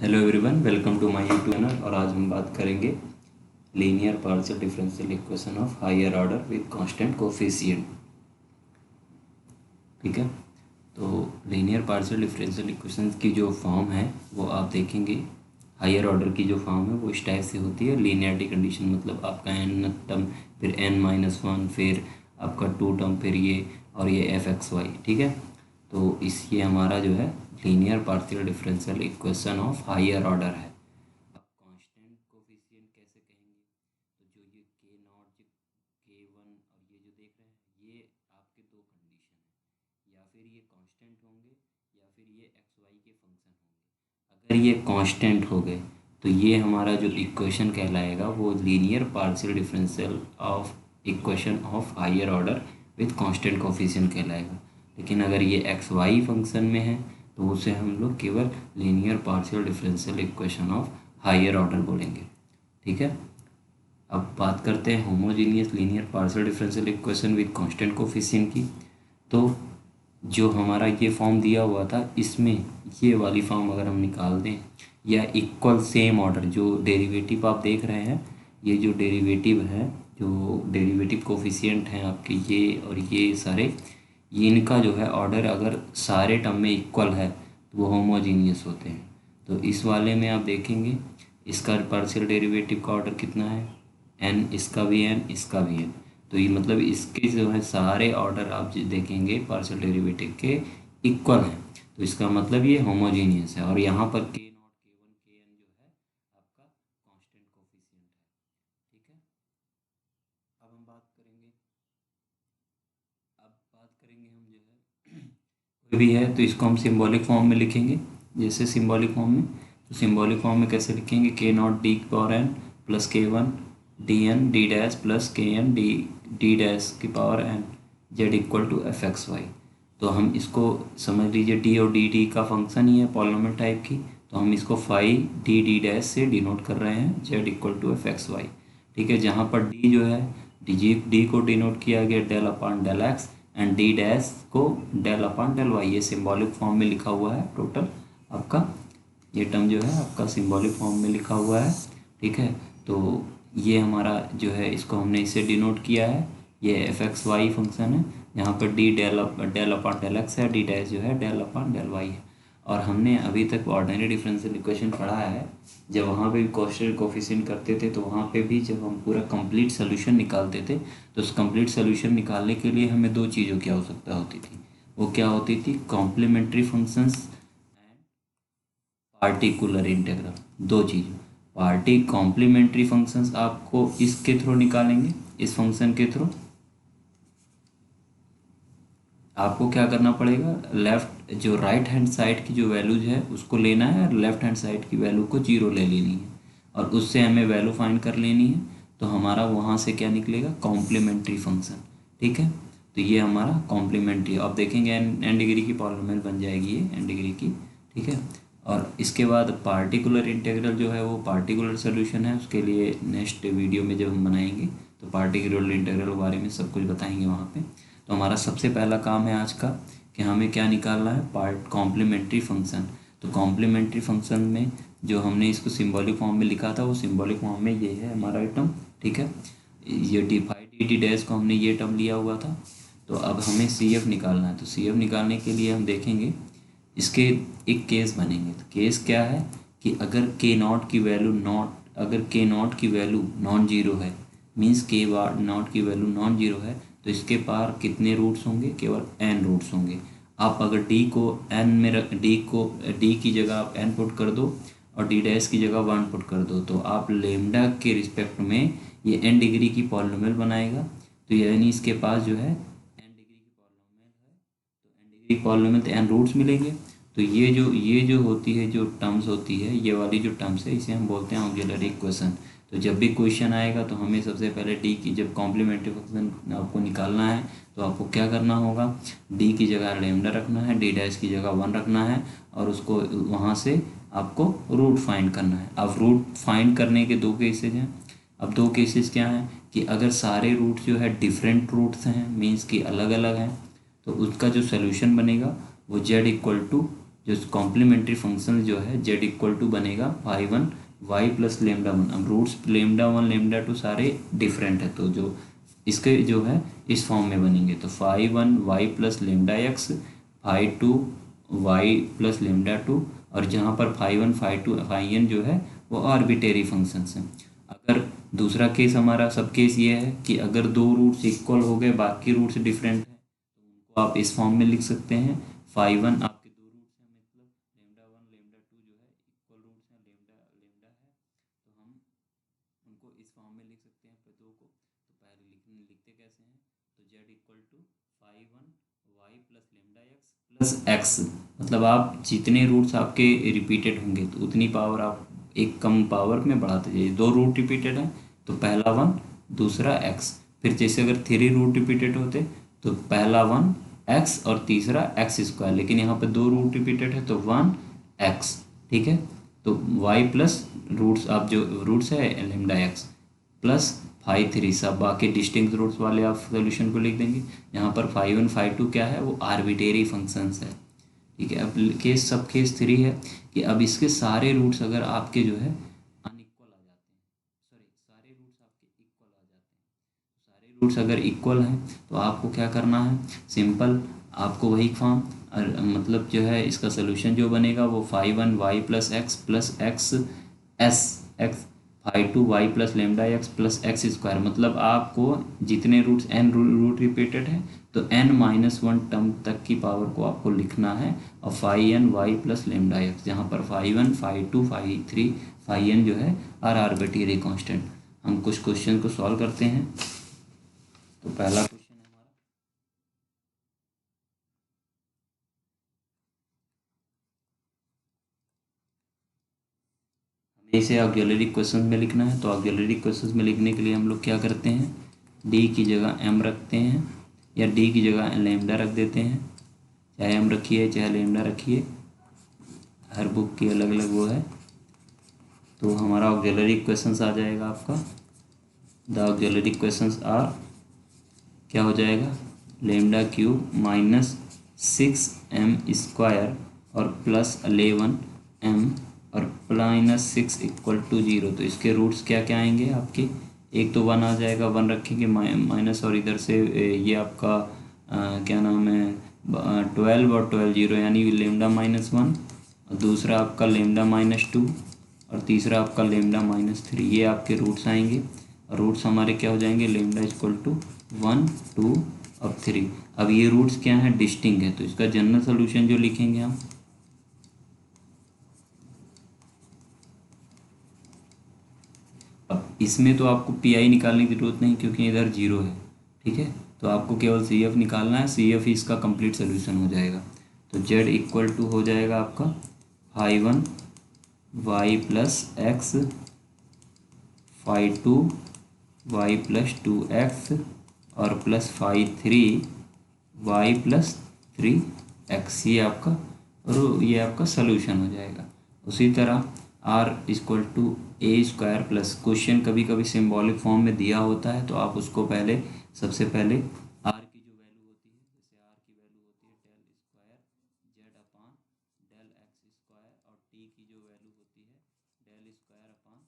Hello everyone, welcome to my YouTube channel. और आज हम बात करेंगे linear partial differential equation of higher order with constant coefficient. ठीक है, तो लीनियर पार्शियल डिफरेंशियल इक्वेशन की जो फॉर्म है वो आप देखेंगे। हायर ऑर्डर की जो फॉर्म है वो इस टाइप से होती है। लीनियरिटी कंडीशन मतलब आपका n टर्म, फिर n-1, फिर आपका 2 टर्म, फिर ये और ये f(x, y). ठीक है, तो इस ये हमारा जो है linear partial differential equation of higher order है। अब कांस्टेंट कोफिशिएंट कैसे कहेंगे? तो जो ये के नॉट, जो के वन और ये जो देख रहे हैं, ये आपके दो कंडीशन है, या फिर ये कांस्टेंट होंगे या फिर ये एक्स वाई के फंक्शन होंगे। अगर ये कांस्टेंट हो गए तो ये हमारा जो इक्वेशन कहलाएगा वो linear partial differential of equation of higher order with constant coefficient कहलाएगा। लेकिन अगर ये एक्स वाई फंक्शन में है तो उसे हम लोग केवल linear partial differential equation of higher order बोलेंगे। ठीक है, अब बात करते हैं homogeneous linear partial differential equation with constant coefficient की। तो जो हमारा ये फॉर्म दिया हुआ था, इसमें ये वाली फॉर्म अगर हम निकाल दें, या इक्वल सेम ऑर्डर जो डेरिवेटिव आप देख रहे हैं, ये जो डेरिवेटिव है, जो डेरिवेटिव कोफिशिएंट हैं आपके ये और ये सारे, ये इनका जो है ऑर्डर अगर सारे टर्म में इक्वल है तो वो होमोजीनियस होते हैं। तो इस वाले में आप देखेंगे इसका पार्शियल डेरिवेटिव का ऑर्डर कितना है, n, इसका भी n, इसका भी n। तो ये मतलब इसके जो है सारे ऑर्डर आप जो देखेंगे पार्शियल डेरिवेटिव के इक्वल हैं, तो इसका मतलब ये होमोजीनियस है। और यहाँ पर k नॉट, k1, kn जो है आपका कांस्टेंट कोफिशिएंट है। ठीक है, अब हम बात करेंगे, हम जो है कोई भी है तो इसको हम सिंबॉलिक फॉर्म में लिखेंगे। जैसे सिंबॉलिक फॉर्म में, तो सिंबॉलिक फॉर्म में कैसे लिखेंगे? K naught D power N plus K one D N D dash plus K N D D dash की power N Z equal to F X Y. तो हम इसको समझ लीजिए डी और डी का फंक्शन ही है पॉलिनोमियल टाइप की, तो हम इसको फाई डी डी डैश से डिनोट कर रहे हैं Z equal to F X Y. ठीक है, जहाँ पर डी जो है डी को डिनोट किया गया del upon del X and D dash को डेल अपॉन डेल वाई। ये सिंबॉलिक फॉर्म में लिखा हुआ है टोटल आपका, ये टर्म जो है आपका सिंबॉलिक फॉर्म में लिखा हुआ है। ठीक है, तो ये हमारा जो है इसको हमने इसे डिनोट किया है, ये एफ एक्स वाई फंक्शन है, यहाँ पर D del upon del X है, डी डैश जो है डेल अपॉन डेल वाई है। और हमने अभी तक ऑर्डिनरी डिफरेंशियल इक्वेशन पढ़ा है, जब वहाँ पे भी कांस्टेंट कोफिशिएंट करते थे तो वहाँ पे भी जब हम पूरा कंप्लीट सोल्यूशन निकालते थे तो उस कंप्लीट सोल्यूशन निकालने के लिए हमें दो चीज़ों की आवश्यकता होती थी। वो क्या होती थी? Complementary functions and particular integral. दो चीज़, पार्टी कॉम्प्लीमेंट्री फंक्शंस आपको इसके थ्रू निकालेंगे, इस फंक्शन के थ्रू आपको क्या करना पड़ेगा? लेफ्ट जो राइट हैंड साइड की जो वैल्यूज है उसको लेना है और लेफ्ट हैंड साइड की वैल्यू को जीरो ले लेनी है और उससे हमें वैल्यू फाइंड कर लेनी है। तो हमारा वहाँ से क्या निकलेगा? Complementary function. ठीक है, तो ये हमारा कॉम्प्लीमेंट्री, आप देखेंगे एन डिग्री की पॉलिनोमियल बन जाएगी ये एन डिग्री की। ठीक है, और इसके बाद पार्टिकुलर इंटीग्रल जो है वो पार्टिकुलर सोल्यूशन है, उसके लिए नेक्स्ट वीडियो में जब हम बनाएंगे तो पार्टिकुलर इंटीग्रल के बारे में सब कुछ बताएंगे वहाँ पे। तो हमारा सबसे पहला काम है आज का कि हमें क्या निकालना है? Part complementary function. तो कॉम्प्लीमेंट्री फंक्शन में जो हमने इसको सिंबॉलिक फॉर्म में लिखा था वो सिंबॉलिक फॉर्म में ये है हमारा टर्म। ठीक है, ये D phi D T dash को हमने ये टर्म लिया हुआ था। तो अब हमें सी एफ निकालना है। तो सी एफ निकालने के लिए हम देखेंगे इसके एक केस बनेंगे। तो केस क्या है कि अगर के नॉट की वैल्यू नॉन जीरो है, मीन्स के नॉट की वैल्यू नॉन जीरो है, तो इसके पार कितने रूट्स होंगे? केवल n रूट्स होंगे। आप अगर d को n में रख d की जगह आप n पुट कर दो और d डैश की जगह 1 पुट कर दो, तो आप लेमडा के रिस्पेक्ट में ये n डिग्री की पॉलिनोमियल बनाएगा। तो यानी इसके पास जो है n डिग्री की पॉलिनोमियल है, तो n डिग्री पॉलिनोमियल तो n रूट्स मिलेंगे। तो ये जो होती है, जो टर्म्स होती है, ये वाली जो टर्म्स है, इसे हम बोलते हैं ऑक्सिलरी इक्वेशन। तो जब भी क्वेश्चन आएगा तो हमें सबसे पहले डी की, जब कॉम्प्लीमेंट्री फंक्शन आपको निकालना है तो आपको क्या करना होगा? डी की जगह लेमडा रखना है, डी डैश की जगह 1 रखना है और उसको वहाँ से आपको रूट फाइंड करना है। अब रूट फाइंड करने के दो केसेज हैं। अब दो केसेस क्या हैं कि अगर सारे रूट जो है डिफरेंट रूट्स हैं, मीन्स कि अलग अलग हैं, तो उसका जो सोल्यूशन बनेगा वो जेड इक्वल टू जो कॉम्प्लीमेंट्री फंक्शन जो है जेड इक्वल टू बनेगा phi one Y plus lambda one. अब roots lambda one lambda two सारे डिफरेंट है, तो जो इसके जो है इस फॉर्म में बनेंगे। तो phi one Y plus lambda X, phi two Y plus lambda two, और जहाँ पर phi one phi two phi N जो है वो आर्बिटेरी फंक्शंस हैं। अगर दूसरा केस हमारा सब केस ये है कि अगर दो रूट्स इक्वल हो गए बाकी रूट्स डिफरेंट हैं, तो उनको आप इस फॉर्म में लिख सकते हैं। फाई वन आपके दो रूट्स हैं, मतलब लेमडा वन लेमडा टू जो है इक्वल रूट्स हैं, लेमडा लेमडा है, तो हम उनको इस फॉर्म में लिख सकते हैं दो को। तो पहले लिखते कैसे हैं, तो Z equal to phi one Y plus lambda X plus X, मतलब आप जितने रूट्स आपके रिपीटेड होंगे तो उतनी पावर आप एक कम पावर में बढ़ाते जाइए। दो रूट रिपीटेड है तो पहला वन दूसरा एक्स, फिर जैसे अगर थ्री रूट रिपीटेड होते तो पहला वन एक्स और तीसरा एक्स स्क्वायर, लेकिन यहाँ पे दो रूट रिपीटेड है तो वन एक्स। ठीक है, तो वाई प्लस रूट्स आप जो रूट्स है lambda X plus phi three, सब बाकी डिस्टिंक्ट रूट्स वाले आप सोल्यूशन को लिख देंगे। यहाँ पर फाई वन फाई टू क्या है, वो आर्बिटेरी फंक्शंस है। ठीक है, अब केस सब केस थ्री है कि अब इसके सारे रूट्स अगर आपके जो है अनइक्वल आ जाते हैं, सॉरी सारे रूट्स आपके इक्वल आ जाते हैं, सारे रूट्स अगर इक्वल हैं तो आपको क्या करना है, सिंपल आपको वही फॉर्म, मतलब जो है इसका सोल्यूशन जो बनेगा वो phi one Y plus X S X, phi two Y plus lambda X plus X square, मतलब आपको जितने रूट्स एन रूट रिपीटेड है तो एन माइनस वन टर्म तक की पावर को आपको लिखना है, और phi N Y plus lambda X, जहाँ पर phi one phi two phi three phi N जो है आर आर्बिट्रेरी कांस्टेंट। हम कुछ क्वेश्चन को सॉल्व करते हैं। तो पहला क्वेश्चन हमारा, हमें इसे ऑक्सिलरी क्वेश्चन में लिखना है। तो ऑक्सिलरी क्वेश्चन में लिखने के लिए हम लोग क्या करते हैं, डी की जगह एम रखते हैं, या डी की जगह लेमडा रख देते हैं, चाहे एम रखिए चाहे लेमडा रखिए, हर बुक की अलग अलग वो है। तो हमारा ऑक्सिलरी क्वेश्चंस आ जाएगा आपका, द ऑक्सिलरी क्वेश्चंस आर, क्या हो जाएगा, lambda cube minus six M square और प्लस 11 एम और minus six equal to zero. तो इसके रूट्स क्या क्या आएंगे आपके, एक तो वन आ जाएगा, वन रखेंगे माइनस, और इधर से ये आपका क्या नाम है 12 और 12 जीरो, यानी लेमडा माइनस वन, और दूसरा आपका लेमडा माइनस टू, और तीसरा आपका लेमडा माइनस थ्री। ये आपके रूट्स आएंगे, और रूट्स हमारे क्या हो जाएंगे, lambda equal to one two और थ्री। अब ये रूट्स क्या है, डिस्टिंक्ट है, तो इसका जनरल सोल्यूशन जो लिखेंगे हम, अब इसमें तो आपको पी आई निकालने की जरूरत नहीं क्योंकि इधर जीरो है। ठीक है, तो आपको केवल सी एफ निकालना है, सी एफ ही इसका कंप्लीट सोल्यूशन हो जाएगा। तो जेड इक्वल टू हो जाएगा आपका phi one Y plus X, phi two Y plus two x और plus phi three Y plus three X, ये आपका, और ये आपका सोल्यूशन हो जाएगा। उसी तरह R equal to A square plus, question कभी कभी सिंबॉलिक फॉर्म में दिया होता है तो आप उसको पहले सबसे पहले आर की जो वैल्यू होती है, जैसे आर की वैल्यू होती है del square z upon del x square, और टी की जो वैल्यू होती है del square upon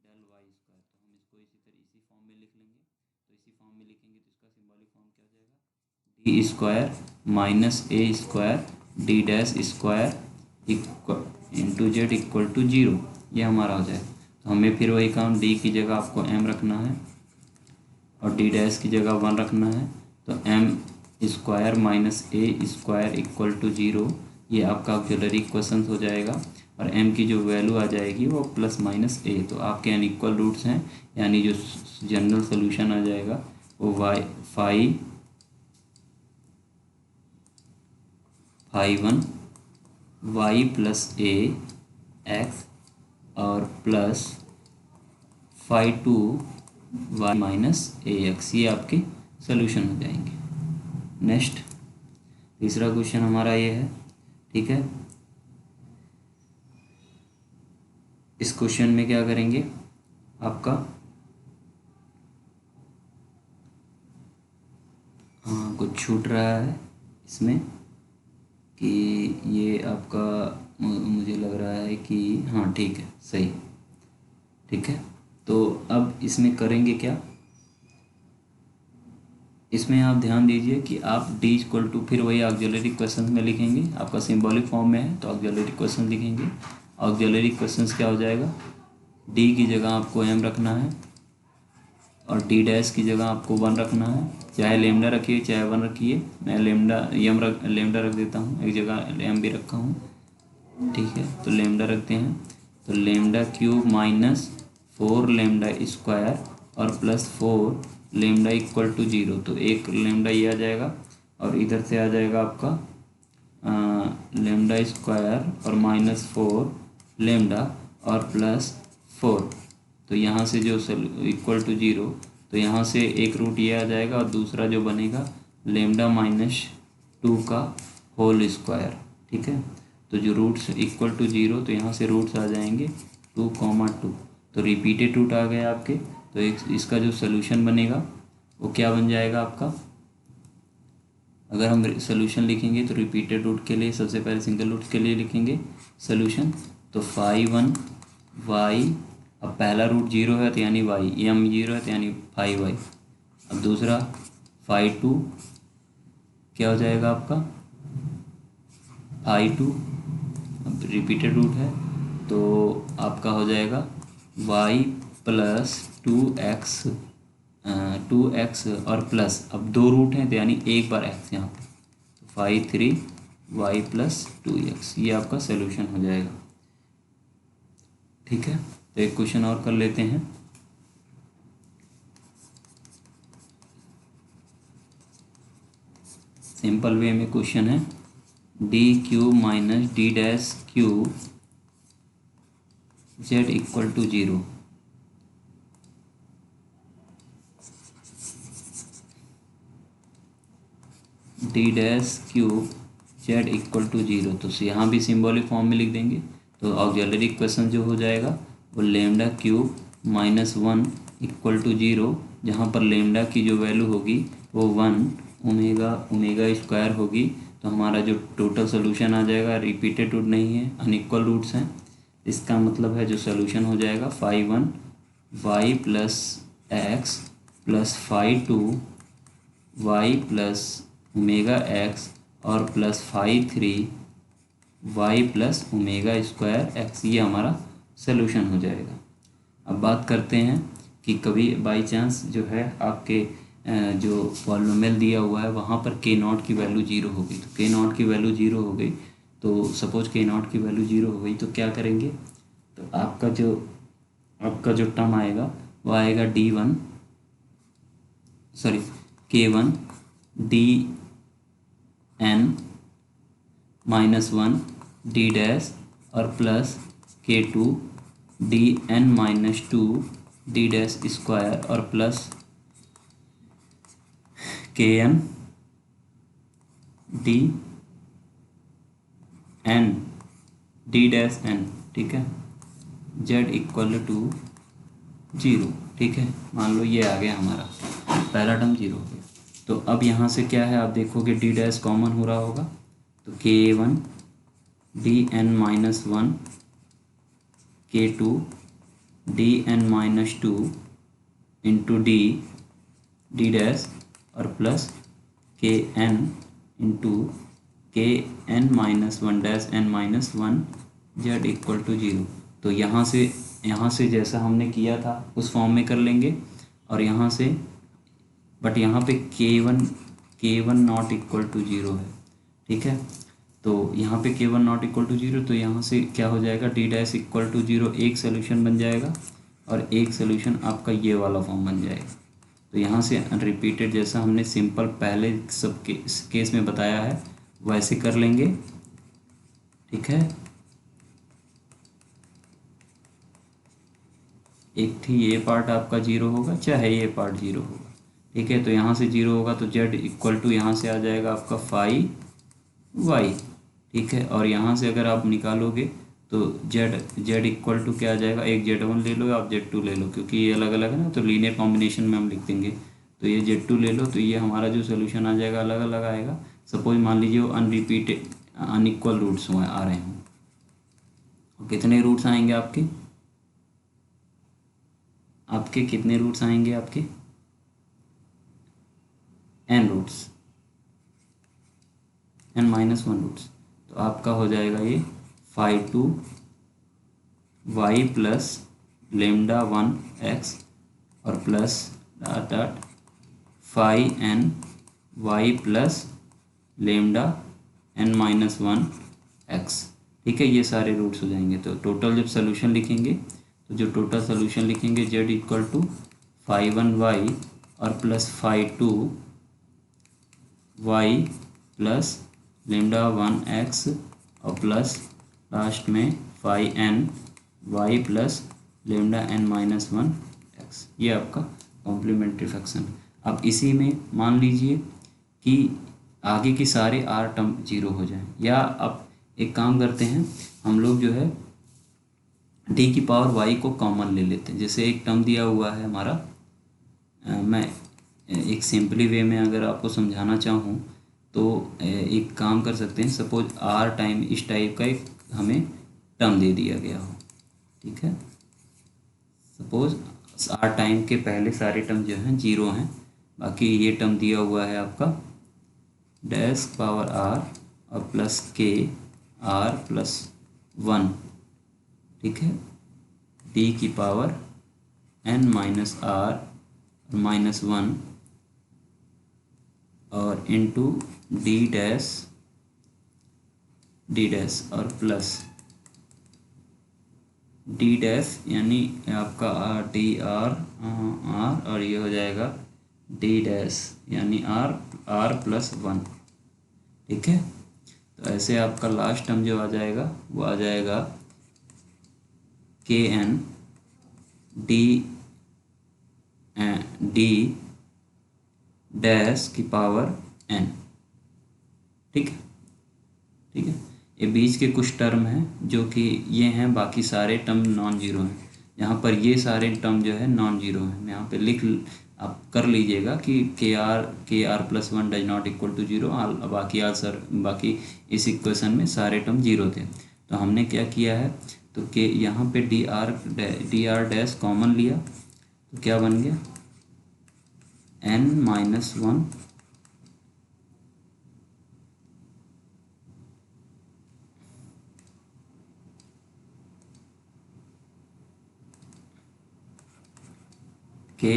del y square, तो हम इसको इसी तरह इसी फॉर्म में लिख लेंगे। तो इसी फॉर्म में लिखेंगे तो इसका सिंबॉलिक फॉर्म क्या हो जाएगा, D square minus a square D dash square into z equal to zero, ये हमारा हो जाए। तो हमें फिर वही काम, डी की जगह आपको एम रखना है और डी डैश की जगह वन रखना है, तो m square minus a square equal to zero, ये आपका ऑक्सिलरी क्वेश्चन हो जाएगा। और एम की जो वैल्यू आ जाएगी वो प्लस माइनस ए, तो आपके अनइक्वल रूट्स हैं, यानी जो जनरल सोल्यूशन आ जाएगा वो Y phi one Y plus A X और plus phi two Y minus A X, ये आपके सोल्यूशन हो जाएंगे। नेक्स्ट तीसरा क्वेश्चन हमारा ये है। ठीक है, इस क्वेश्चन में क्या करेंगे, आपका हाँ कुछ छूट रहा है इसमें, कि ये आपका मुझे लग रहा है कि हाँ ठीक है, सही, ठीक है। तो अब इसमें करेंगे क्या, इसमें आप ध्यान दीजिए कि आप d इक्वल टू फिर वही ऑक्सिलरी क्वेश्चन में लिखेंगे, आपका सिंबॉलिक फॉर्म में है तो ऑक्सिलरी क्वेश्चन लिखेंगे। ऑक्सिलरी क्वेश्चन क्या हो जाएगा, d की जगह आपको m रखना है और d डैश की जगह आपको 1 रखना है, चाहे लेमडा रखिए चाहे 1 रखिए। मैं लेमडा रख देता हूँ, एक जगह m भी रखा हूँ, ठीक है। तो लेमडा रखते हैं, तो lambda cube minus 4 lambda square और प्लस 4 लेमडा इक्वल टू 0। तो एक लेमडा ये आ जाएगा और इधर से आ जाएगा आपका लेमडा स्क्वायर और माइनस 4 लेमडा और प्लस 4। तो यहाँ से जो इक्वल टू 0, तो यहाँ से एक रूट ये आ जाएगा और दूसरा जो बनेगा लेमडा माइनस 2 का होल स्क्वायर, ठीक है। तो जो रूट्स इक्वल टू 0, तो यहाँ से रूट्स आ जाएंगे 2,2, तो रिपीटेड रूट आ गए आपके। तो एक इसका जो सोल्यूशन बनेगा वो क्या बन जाएगा आपका, अगर हम सोल्यूशन लिखेंगे तो रिपीटेड रूट के लिए सबसे पहले सिंगल रूट के लिए लिखेंगे सोल्यूशन। तो 5 y, अब पहला रूट 0 है तो यानी y, m 0 है तो यानी 5y। अब दूसरा 5 क्या हो जाएगा आपका 5, अब रिपीटेड रूट है तो आपका हो जाएगा y प्लस 2x और प्लस, अब 2 रूट हैं तो यानी एक बार x यहाँ पे, तो 5 3y प्लस 2x, ये आपका सोल्यूशन हो जाएगा, ठीक है। तो एक क्वेश्चन और कर लेते हैं। सिंपल वे में क्वेश्चन है, D cube minus D dash cube z equal to 0। D dash cube z equal to 0, तो यहाँ भी सिंबॉलिक फॉर्म में लिख देंगे। तो ऑक्सिलरी क्वेश्चन जो हो जाएगा वो lambda cube minus 1 equal to 0, जहाँ पर लेमडा की जो वैल्यू होगी वो 1 ओमेगा स्क्वायर होगी। तो हमारा जो टोटल सोल्यूशन आ जाएगा, रिपीटेड रूट नहीं है, अनइक्वल रूट्स हैं, इसका मतलब है जो सोल्यूशन हो जाएगा 5 y plus X plus 5 y plus omega X और plus 5 y plus omega square X, ये हमारा सोल्यूशन हो जाएगा। अब बात करते हैं कि कभी बाई चांस जो है आपके जो पॉलिनोमियल दिया हुआ है वहाँ पर k0 की वैल्यू 0 हो गई, तो k0 की वैल्यू 0 हो गई, तो सपोज k0 की वैल्यू 0 हो गई तो क्या करेंगे, तो आपका जो टर्म आएगा वो आएगा k1 dn minus 1 D dash और plus k2 dn minus 2 D dash square और plus kn dn D dash n, ठीक है, z इक्वल टू 0, ठीक है। मान लो ये आ गया हमारा पहला टर्म 0 हो गया। तो अब यहाँ से क्या है, आप देखोगे डी डैश कॉमन हो रहा होगा, तो k1 dn minus 1 k2 dn minus 2 into D dash और plus kn into kn minus 1 dash n minus 1 z equal to 0। तो यहाँ से जैसा हमने किया था उस फॉर्म में कर लेंगे, और यहाँ से बट यहाँ पे k1 नॉट इक्वल टू 0 है, ठीक है। तो यहाँ पे k1 नॉट इक्वल टू 0, तो यहाँ से क्या हो जाएगा डी डैश इक्वल टू 0 एक सोल्यूशन बन जाएगा और एक सोल्यूशन आपका ये वाला फॉर्म बन जाएगा। तो यहाँ से रिपीटेड जैसा हमने सिंपल पहले सब केस में बताया है वैसे कर लेंगे, ठीक है। एक थी ये पार्ट आपका 0 होगा, चाहे ये पार्ट 0 होगा, ठीक है। तो यहाँ से 0 होगा तो z इक्वल टू यहाँ से आ जाएगा आपका 5y, ठीक है। और यहाँ से अगर आप निकालोगे तो z इक्वल टू क्या आ जाएगा, एक z1 ले लो आप z2 ले लो, क्योंकि ये अलग अलग है ना, तो लीनियर कॉम्बिनेशन में हम लिख देंगे। तो ये z2 ले लो, तो ये हमारा जो सोल्यूशन आ जाएगा अलग अलग आएगा। सपोज मान लीजिए वो अनइक्वल रूट्स हुए आ रहे हों। और कितने रूट्स आएंगे आपके कितने रूट्स आएंगे आपके n रूट्स, n-1 रूट्स। तो आपका हो जाएगा ये phi two Y plus lambda 1 X और plus dot dot phi n Y plus lambda n-1 X. ठीक है, ये सारे रूट्स हो जाएंगे। तो टोटल जब सोल्यूशन लिखेंगे तो जो टोटल सोल्यूशन लिखेंगे z equal to phi 1 Y और plus phi 2 Y plus lambda 1 X और प्लस लास्ट में phi n Y plus lambda n-1 X. ये आपका कॉम्प्लीमेंट्री फंक्शन। अब इसी में मान लीजिए कि आगे की सारे r टर्म जीरो हो जाएं, या अब एक काम करते हैं हम लोग जो है d की पावर y को कॉमन ले लेते हैं। जैसे एक टर्म दिया हुआ है हमारा, मैं एक सिंपली वे में अगर आपको समझाना चाहूँ तो एक काम कर सकते हैं। सपोज r टाइम इस टाइप का एक हमें टर्म दे दिया गया हो, ठीक है। सपोज r टाइम के पहले सारे टर्म जो हैं जीरो हैं, बाकी ये टर्म दिया हुआ है आपका डैश पावर r और प्लस k r प्लस 1, ठीक है, d की पावर n-r -1 और इंटू d डैश और प्लस d डैश यानी आपका डी आर और ये हो जाएगा d डैश यानी r प्लस 1, ठीक है। तो ऐसे आपका लास्ट टर्म जो आ जाएगा वो आ जाएगा के एन डी डैश की पावर n, ठीक है। ठीक है, ये बीच के कुछ टर्म हैं जो कि ये हैं, बाकी सारे टर्म नॉन जीरो हैं। यहाँ पर ये सारे टर्म जो है नॉन जीरो हैं। यहाँ पे लिख आप कर लीजिएगा कि k r plus 1 does not equal to zero. बाकी इस इक्वेशन में सारे टर्म जीरो थे। तो हमने क्या किया है, तो के यहाँ पे डी आर डैश कॉमन लिया तो क्या बन गया n-1 k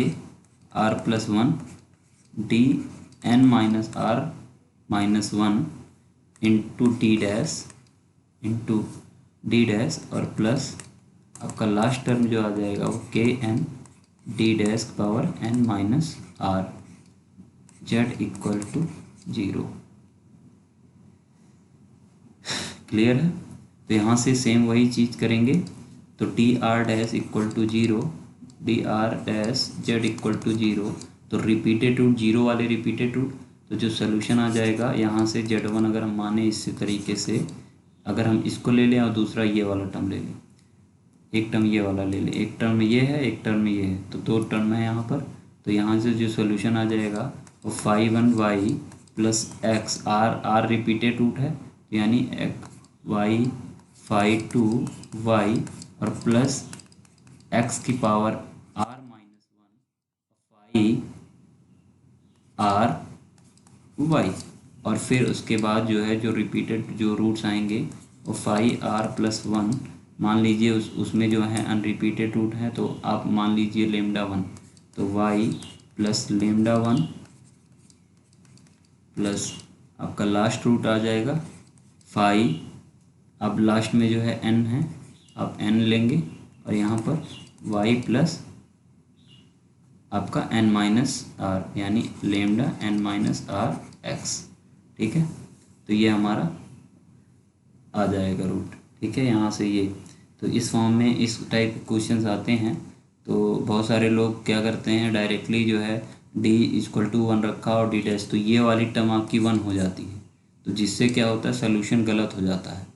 r plus 1 D n-r-1 into D dash और प्लस आपका लास्ट टर्म जो आ जाएगा वो k N D dash power n-r z equal to 0। Clear है। तो यहाँ से सेम वही चीज़ करेंगे। तो D r dash equal to 0, D r dash z equal to 0। तो रिपीटेड रूट जीरो वाले रिपीटेड रूट, तो जो सोल्यूशन आ जाएगा यहाँ से z1 अगर हम माने इसी तरीके से, अगर हम इसको ले लें और दूसरा ये वाला टर्म ले लें, एक टर्म ये वाला ले लें, एक टर्म ये है एक टर्म ये है, तो दो टर्म है यहाँ पर। तो यहाँ से जो सोल्यूशन आ जाएगा वो phi 1 y plus x, r repeated root है यानी वाई फाई 2 वाई और प्लस एक्स की power r-1 phi r y. और फिर उसके बाद जो है जो रिपीटेड जो रूट्स आएंगे वो फाई आर प्लस 1, मान लीजिए उसमें जो है अनरिपीटेड रूट है तो आप मान लीजिए लेमडा 1, तो वाई प्लस लेमडा 1 प्लस आपका लास्ट रूट आ जाएगा फाई, अब लास्ट में जो है n है, आप n लेंगे और यहाँ पर y प्लस आपका n-r यानी लेमडा n-r x, ठीक है। तो ये हमारा आ जाएगा रूट, ठीक है। यहाँ से ये तो इस फॉर्म में इस टाइप के क्वेश्चंस आते हैं। तो बहुत सारे लोग क्या करते हैं डायरेक्टली जो है d इक्वल टू 1 रखा और d डैश, तो ये वाली टर्म आपकी 1 हो जाती है, तो जिससे क्या होता है सोल्यूशन गलत हो जाता है।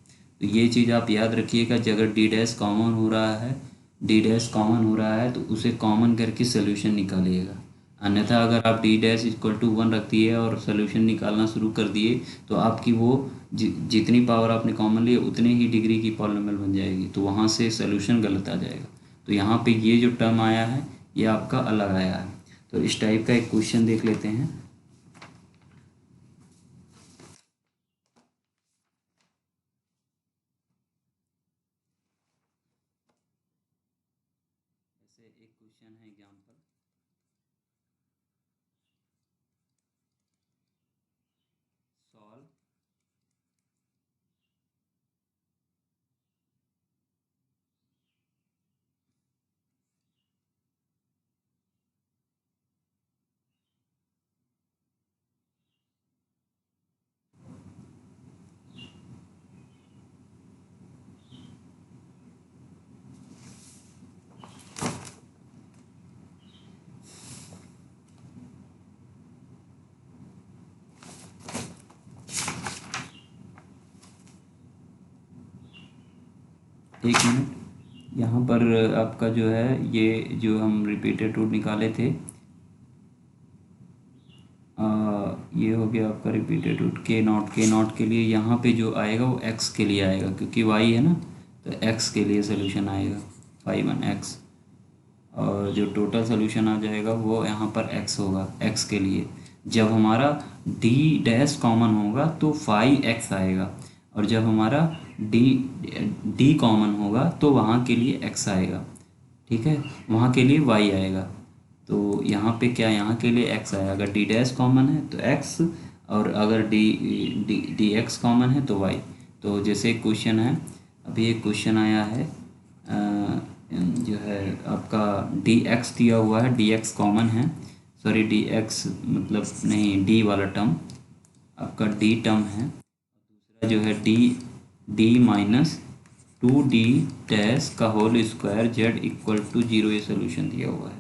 तो ये चीज़ आप याद रखिएगा, अगर d डैश कॉमन हो रहा है, d डैश कॉमन हो रहा है तो उसे कॉमन करके सोल्यूशन निकालिएगा। अन्यथा अगर आप डी डैश इक्वल टू 1 रख दिए और सोल्यूशन निकालना शुरू कर दिए तो आपकी वो जितनी पावर आपने कॉमन ली उतने ही डिग्री की पॉलिनॉमियल बन जाएगी, तो वहाँ से सोल्यूशन गलत आ जाएगा। तो यहाँ पे ये जो टर्म आया है ये आपका अलग आया है। तो इस टाइप का एक क्वेश्चन देख लेते हैं। जैसे एक क्वेश्चन है एग्जाम्पल, सॉल्व एक मिनट, यहाँ पर आपका जो है ये जो हम रिपीटेड रूट निकाले थे, ये हो गया आपका रिपीटेड रूट के नॉट के लिए यहाँ पे जो आएगा वो एक्स के लिए आएगा, क्योंकि वाई है ना, तो एक्स के लिए सोल्यूशन आएगा 5 1 x, और जो टोटल सोल्यूशन आ जाएगा वो यहाँ पर एक्स होगा एक्स के लिए। जब हमारा डी डैश कॉमन होगा तो 5x आएगा, और जब हमारा डी डी कॉमन होगा तो वहाँ के लिए x आएगा, ठीक है, वहाँ के लिए y आएगा। तो यहाँ पे क्या, यहाँ के लिए x आया, अगर डी डैश कॉमन है तो x, और अगर D D D x common है तो y। तो जैसे एक क्वेश्चन है, अभी एक क्वेश्चन आया है, जो है आपका डी एक्स दिया हुआ है, डी एक्स कॉमन है, सॉरी डी एक्स मतलब नहीं, डी वाला टर्म आपका डी टर्म है, दूसरा जो है D D minus 2d dash का whole square Z equal to 0, ये सोल्यूशन दिया हुआ है,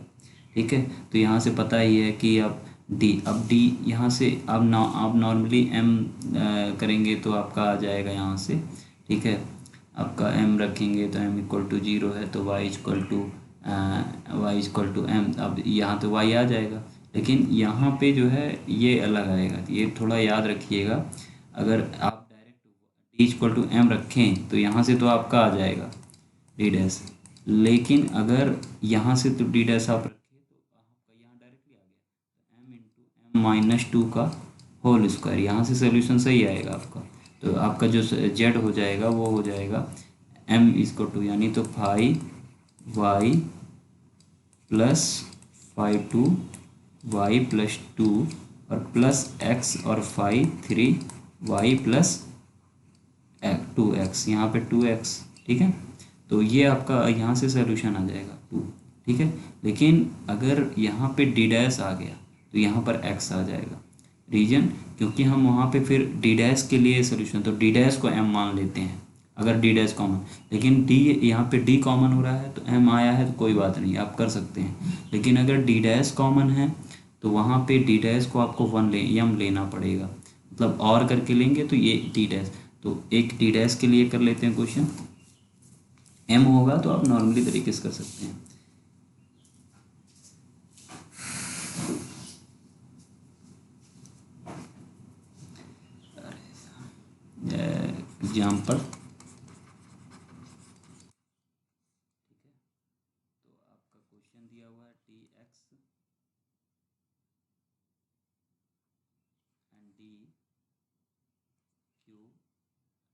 ठीक है। तो यहाँ से पता ही है कि अब डी यहाँ से आप नॉर्मली m करेंगे तो आपका आ जाएगा यहाँ से, ठीक है, आपका m रखेंगे तो m इक्वल टू 0 है, तो y इक्वल टू m, अब यहाँ तो y आ जाएगा, लेकिन यहाँ पे जो है ये अलग आएगा, ये थोड़ा याद रखिएगा। अगर आप डी इक्वल टू एम रखें तो यहाँ से तो आपका आ जाएगा डी डैश, लेकिन अगर यहाँ से तो डी डैश आप रखें तो आपका यहाँ डायरेक्टली आ गया, एम इंटू एम माइनस 2 का होल स्क्वायर, यहाँ से सोल्यूशन सही आएगा आपका। तो आपका जो जेड हो जाएगा वो हो जाएगा एम इक्वल टू, यानी तो 5y प्लस 5 प्लस 2 और प्लस x और 3y प्लस 2x, यहाँ पे 2x, ठीक है। तो ये आपका यहाँ से सोल्यूशन आ जाएगा 2, ठीक है। लेकिन अगर यहाँ पे डी डैश आ गया तो यहाँ पर x आ जाएगा, रीजन क्योंकि हम वहाँ पे फिर डी डैश के लिए सोल्यूशन, तो डी डैश को m मान लेते हैं अगर डी डैश कॉमन, लेकिन डी यहाँ पे डी कॉमन हो रहा है तो m आया है तो कोई बात नहीं, आप कर सकते हैं। लेकिन अगर डी डैश कॉमन है तो वहाँ पे डी डैश को आपको m लेना पड़ेगा, मतलब और करके लेंगे तो ये डी डैश, तो एक डी डैश के लिए कर लेते हैं क्वेश्चन, m होगा तो आप नॉर्मली तरीके से कर सकते हैं। एग्जाम्पल, तो आपका क्वेश्चन दिया हुआ है D x and D Q,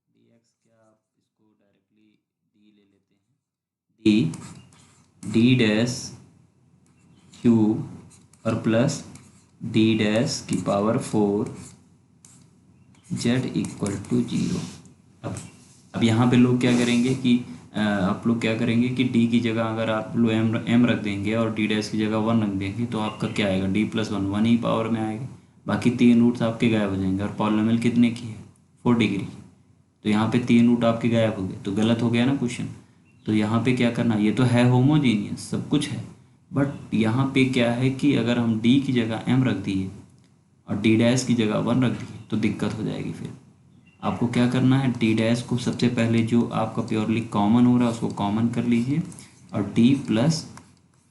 D x क्या, आप इसको डायरेक्टली डी ले लेते हैं, डी डैश क्यू और प्लस डी डैश की पावर 4 जेड इक्वल टू 0। अब यहाँ पे लोग क्या करेंगे कि आप लोग क्या करेंगे कि डी की जगह अगर आप लोग एम रख देंगे और डी डैश की जगह 1 रख देंगे तो आपका क्या आएगा, डी प्लस 1 ही पावर में आएगा, बाकी 3 रूट्स आपके गायब हो जाएंगे, और पॉलिनॉमियल कितने की है 4 डिग्री, तो यहाँ पे 3 रूट आपके गायब हो गए, तो गलत हो गया ना क्वेश्चन। तो यहाँ पे क्या करना, ये तो है होमोजीनियस सब कुछ है, बट यहाँ पे क्या है कि अगर हम डी की जगह एम रख दिए और डी डैश की जगह 1 रख दिए तो दिक्कत हो जाएगी। फिर आपको क्या करना है, डी डैश को सबसे पहले जो आपका प्योरली कॉमन हो रहा है उसको कॉमन कर लीजिए, और D plus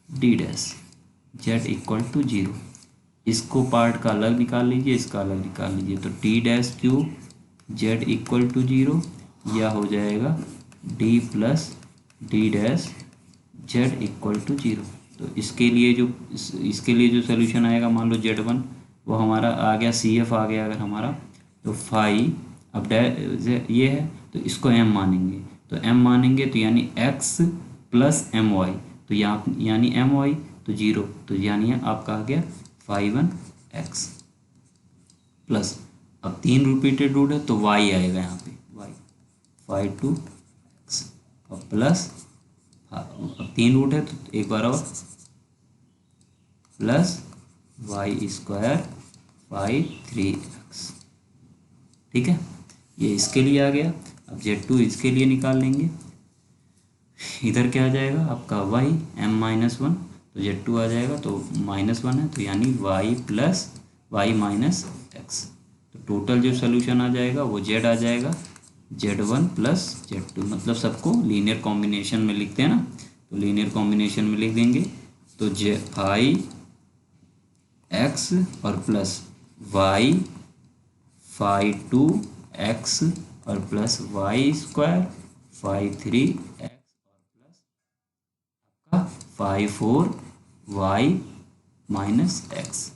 D dash z equal to zero. इसको पार्ट का अलग निकाल लीजिए, इसका अलग निकाल लीजिए, तो t dash cube z equal to zero, या हो जाएगा D plus D dash z equal to zero. तो इसके लिए जो सोल्यूशन आएगा, मान लो जेड वन वो हमारा आ गया, सी एफ आ गया अगर हमारा, तो फाई अब ये है तो इसको एम मानेंगे, तो एम मानेंगे तो यानी एक्स प्लस एम वाई, तो यहाँ यानी एम वाई तो जीरो, तो यानी आपका आ गया फाइव वन एक्स प्लस, अब तीन रिपीटेड रूट है तो वाई आएगा यहाँ पे, वाई फाइव टू एक्स और प्लस, अब तीन रूट है तो एक बार और plus Y square five three x. ठीक है, ये इसके लिए आ गया। अब जेड टू इसके लिए निकाल लेंगे, इधर क्या आ जाएगा आपका वाई एम माइनस वन, तो जेड टू आ जाएगा तो माइनस वन है, तो यानी y plus y minus x. तो टोटल जो सोल्यूशन आ जाएगा वो जेड आ जाएगा, z one plus z two, मतलब सबको लीनियर कॉम्बिनेशन में लिखते हैं ना, तो लीनियर कॉम्बिनेशन में लिख देंगे, तो जे फाइव एक्स और plus Y five two x और plus Y square five three X और प्लस आपका five four Y minus X,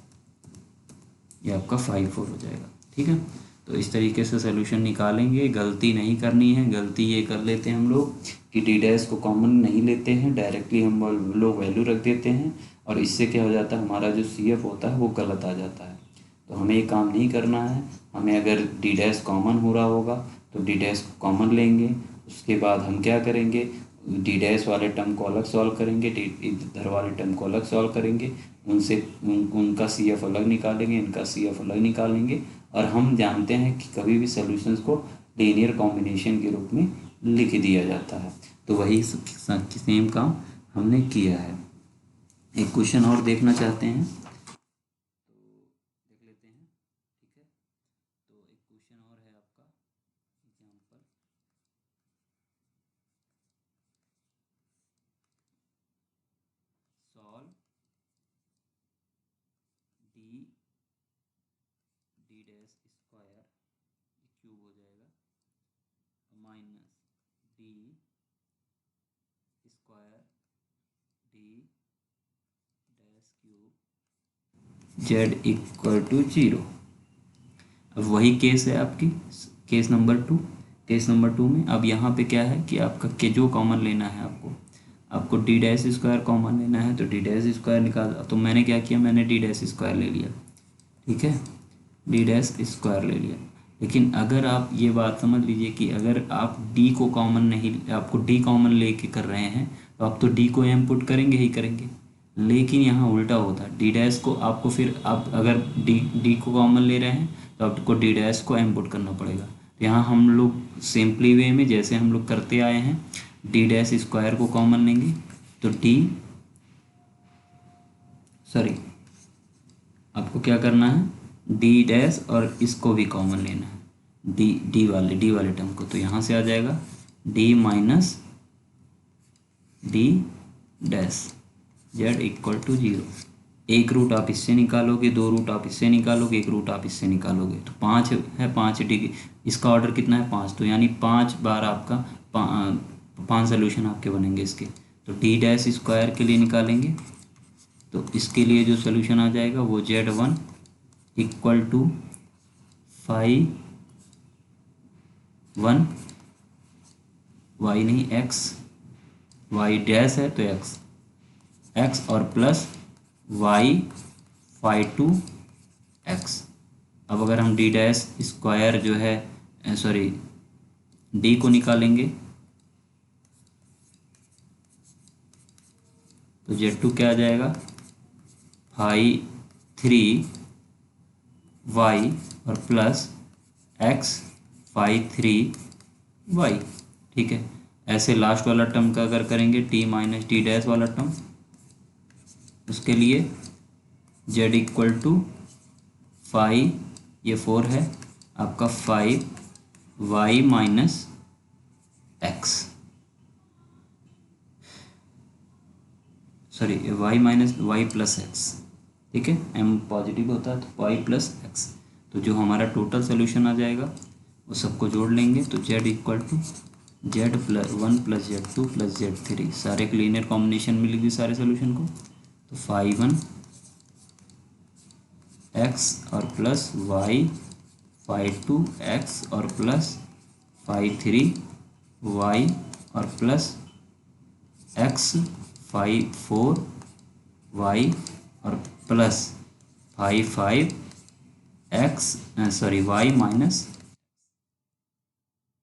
ये आपका फाइव फोर हो जाएगा। ठीक है, तो इस तरीके से सोल्यूशन निकालेंगे। गलती नहीं करनी है, गलती ये कर लेते हैं हम लोग कि डी डैश को कॉमन नहीं लेते हैं, डायरेक्टली हम लोग वैल्यू रख देते हैं, और इससे क्या हो जाता है, हमारा जो सी एफ होता है वो गलत आ जाता है। तो हमें ये काम नहीं करना है, हमें अगर डी डैश कॉमन हो रहा होगा तो डी डैश को कॉमन लेंगे, उसके बाद हम क्या करेंगे, डी डैश वाले टर्म को अलग सॉल्व करेंगे, डी इधर वाले टर्म को अलग सॉल्व करेंगे, उनसे उनका सी एफ अलग निकालेंगे, इनका सी एफ अलग निकालेंगे, और हम जानते हैं कि कभी भी सॉल्यूशंस को लीनियर कॉम्बिनेशन के रूप में लिख दिया जाता है। तो वही सेम काम हमने किया है। एक क्वेश्चन और देखना चाहते हैं तो देख लेते हैं। ठीक है, तो एक क्वेश्चन और है आपका example, solve D D dash square cube हो जाएगा minus D square D dash cube z equal to zero. अब वही केस है आपकी, case number two. Case number two में अब यहाँ पे क्या है कि आपका के जो कॉमन लेना है आपको डी डैश स्क्वायर कॉमन लेना है, तो डी डैश स्क्वायर निकाल, तो मैंने क्या किया, मैंने डी डैश स्क्वायर ले लिया। ठीक है, डी डैश स्क्वायर ले लिया। लेकिन अगर आप ये बात समझ लीजिए कि अगर आप डी को कॉमन नहीं, आपको डी कॉमन लेके कर रहे हैं, तो आप तो डी को एम पुट करेंगे ही करेंगे, लेकिन यहाँ उल्टा होता है, डी डैश को आपको फिर आप अगर डी को कॉमन ले रहे हैं तो आपको डी डैश को एम पुट करना पड़ेगा। तो यहाँ हम लोग सिंपली वे में जैसे हम लोग करते आए हैं, डी डैश स्क्वायर को कॉमन लेंगे, तो आपको क्या करना है, डी डैश और इसको भी कॉमन लेना है, डी वाले टर्म को, तो यहाँ से आ जाएगा D minus D dash z equal to zero. एक रूट आप इससे निकालोगे, दो रूट आप इससे निकालोगे, एक रूट आप इससे निकालोगे, तो पाँच है, पाँच डिग्री, इसका ऑर्डर कितना है, पाँच, तो यानी पाँच बार आपका पाँच सोल्यूशन आपके बनेंगे इसके। तो डी डैश स्क्वायर के लिए निकालेंगे, तो इसके लिए जो सोल्यूशन आ जाएगा वो z one equal to five one y नहीं एक्स, वाई डैश है तो एक्स और plus Y five two x. अब अगर हम डी डैश स्क्वायर जो है सॉरी डी को निकालेंगे, तो जेड टू क्या आ जाएगा, फाइव थ्री वाई और plus x five three y. ठीक है, ऐसे लास्ट वाला टर्म का अगर करेंगे टी माइनस टी डैश वाला टर्म, उसके लिए जेड इक्वल टू फाइव, ये फोर है आपका, five y minus x sorry Y minus Y plus x, ठीक है, एम पॉजिटिव होता है तो वाई प्लस एक्स। तो जो हमारा टोटल सोल्यूशन आ जाएगा वो सबको जोड़ लेंगे तो Z equal to z plus one plus z two plus z three, सारे के लीनियर कॉम्बिनेशन में लिख दी सारे सोल्यूशन को। तो फाइव वन एक्स और plus Y, five two x और प्लस फाइव थ्री वाई और plus x, five four Y और plus five five X, sorry Y minus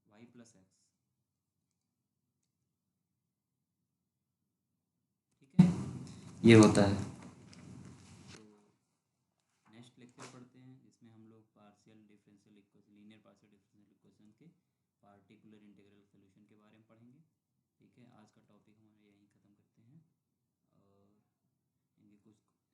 Y plus x, ठीक है, ये होता है। नेक्स्ट लेक्चर पढ़ते हैं जिसमें हम लोग partial differential equation, linear partial differential equation के पार्टिकुलर इंटीग्रल सॉल्यूशन के बारे में पढ़ेंगे। ठीक है, आज का टॉपिक हमारा यहीं ख़त्म करते हैं और इनके कुछ